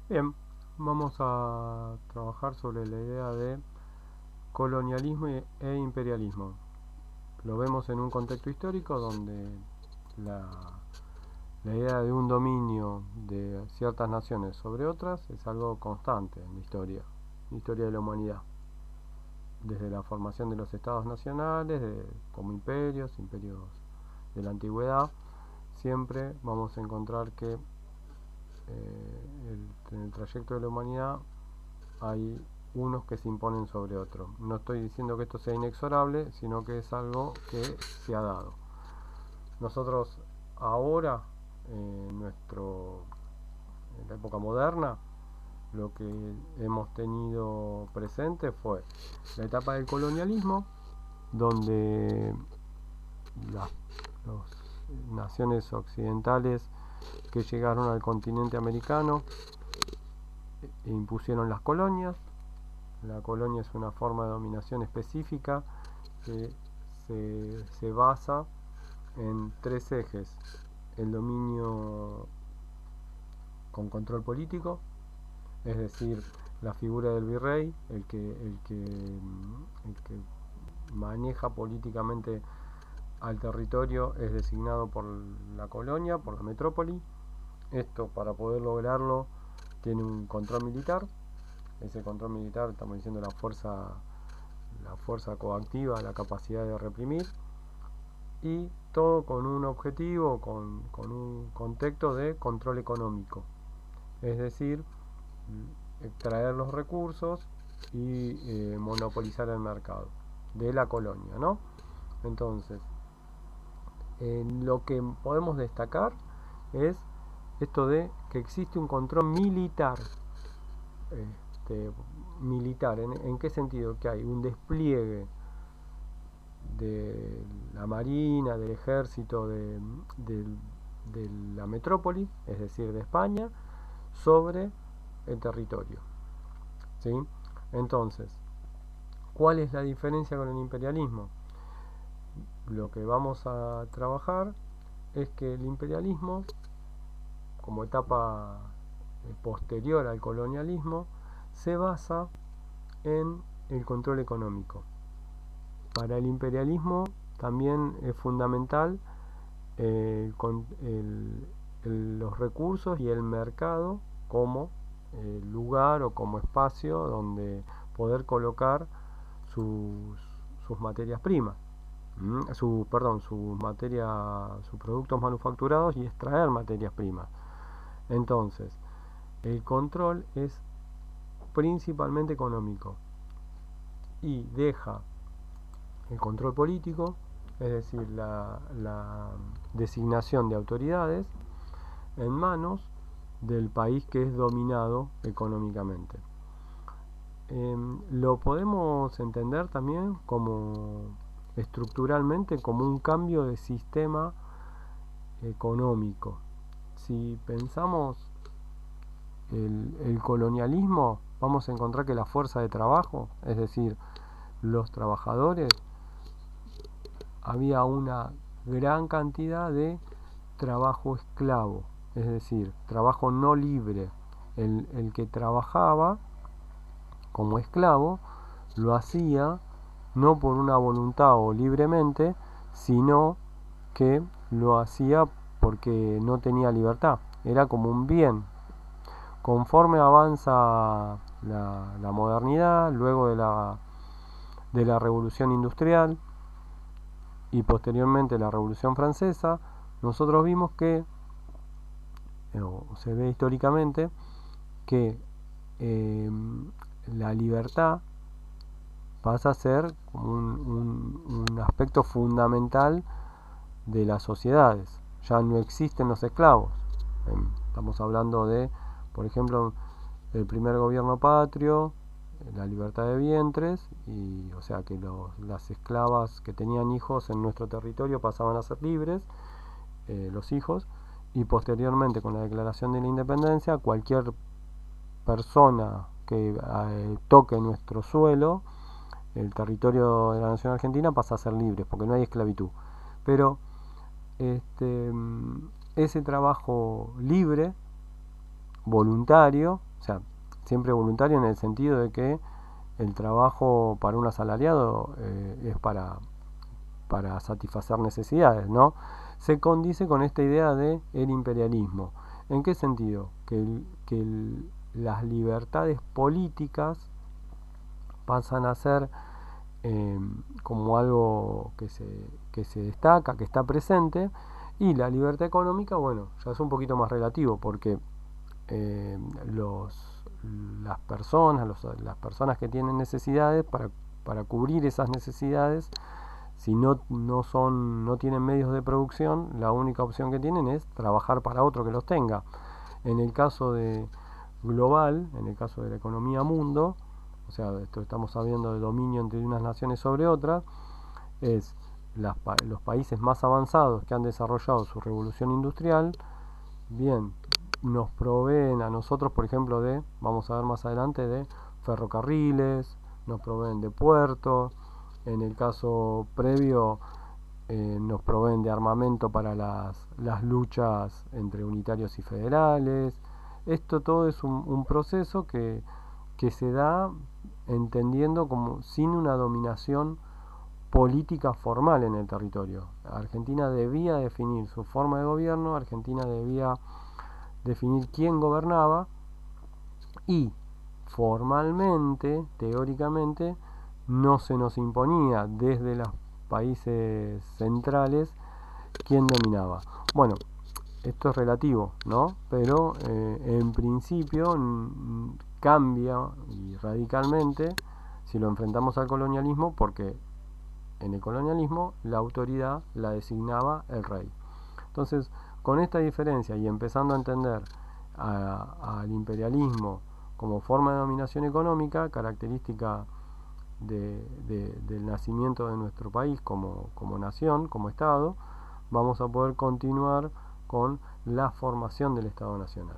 Bien, vamos a trabajar sobre la idea de colonialismo e imperialismo. Lo vemos en un contexto histórico donde la, la idea de un dominio de ciertas naciones sobre otras es algo constante en la historia de la humanidad. Desde la formación de los estados nacionales, como imperios de la antigüedad, siempre vamos a encontrar que en el trayecto de la humanidad hay unos que se imponen sobre otros. No estoy diciendo que esto sea inexorable, sino que es algo que se ha dado. Nosotros ahora, en la época moderna, lo que hemos tenido presente fue la etapa del colonialismo, donde las naciones occidentales que llegaron al continente americano impusieron las colonias. La colonia es una forma de dominación específica que se basa en tres ejes: el dominio con control político, es decir, la figura del virrey, el que maneja políticamente al territorio, es designado por la colonia, por la metrópoli. Esto, para poder lograrlo, tiene un control militar. Ese control militar, estamos diciendo la fuerza coactiva, la capacidad de reprimir, y todo con un objetivo, con un contexto de control económico, es decir, extraer los recursos y monopolizar el mercado de la colonia, ¿no? Entonces, lo que podemos destacar es esto de que existe un control militar. Este, militar, ¿en qué sentido? Que hay un despliegue de la marina, del ejército de la metrópoli, es decir, de España, sobre el territorio. ¿Sí? Entonces, ¿cuál es la diferencia con el imperialismo? Lo que vamos a trabajar es que el imperialismo, como etapa posterior al colonialismo, se basa en el control económico. Para el imperialismo también es fundamental los recursos y el mercado como lugar o como espacio donde poder colocar sus materias primas, sus productos manufacturados, y extraer materias primas. Entonces, el control es principalmente económico y deja el control político, es decir, la designación de autoridades, en manos del país que es dominado económicamente. Lo podemos entender también como estructuralmente como un cambio de sistema económico. Si pensamos el colonialismo, vamos a encontrar que la fuerza de trabajo, es decir, los trabajadores, había una gran cantidad de trabajo esclavo, es decir, trabajo no libre. El que trabajaba como esclavo lo hacía no por una voluntad o libremente, sino que lo hacía porque no tenía libertad, era como un bien. Conforme avanza la modernidad, luego de la revolución industrial y posteriormente la revolución francesa, nosotros vimos que, o se ve históricamente, que eh, la libertad pasa a ser un aspecto fundamental de las sociedades. Ya no existen los esclavos. Estamos hablando de, por ejemplo, el primer gobierno patrio, la libertad de vientres, y o sea que las esclavas que tenían hijos en nuestro territorio pasaban a ser libres, los hijos, y posteriormente con la declaración de la independencia, cualquier persona que toque nuestro suelo, el territorio de la nación argentina, pasa a ser libre, porque no hay esclavitud. Pero ese trabajo libre, voluntario, siempre voluntario en el sentido de que el trabajo para un asalariado es para satisfacer necesidades, ¿no? Se condice con esta idea de el imperialismo. ¿En qué sentido? Las libertades políticas pasan a ser como algo que se destaca, que está presente, y la libertad económica, bueno, ya es un poquito más relativo, porque eh, los, las personas que tienen necesidades, para cubrir esas necesidades, si no tienen medios de producción, la única opción que tienen es trabajar para otro que los tenga. En el caso de global, en el caso de la economía mundo, o sea, esto estamos hablando de dominio entre unas naciones sobre otras, es los países más avanzados que han desarrollado su revolución industrial, bien, nos proveen a nosotros, por ejemplo, vamos a ver más adelante, de ferrocarriles, nos proveen de puertos, en el caso previo nos proveen de armamento para las luchas entre unitarios y federales. Esto todo es un proceso que se da entendiendo como sin una dominación política formal en el territorio. Argentina debía definir su forma de gobierno, Argentina debía definir quién gobernaba, y formalmente, teóricamente, no se nos imponía desde los países centrales quién dominaba. Bueno, esto es relativo, ¿no? Pero en principio cambia y radicalmente si lo enfrentamos al colonialismo, porque en el colonialismo la autoridad la designaba el rey. Entonces, con esta diferencia y empezando a entender al imperialismo como forma de dominación económica, característica del nacimiento de nuestro país como nación, como Estado, vamos a poder continuar con la formación del Estado Nacional.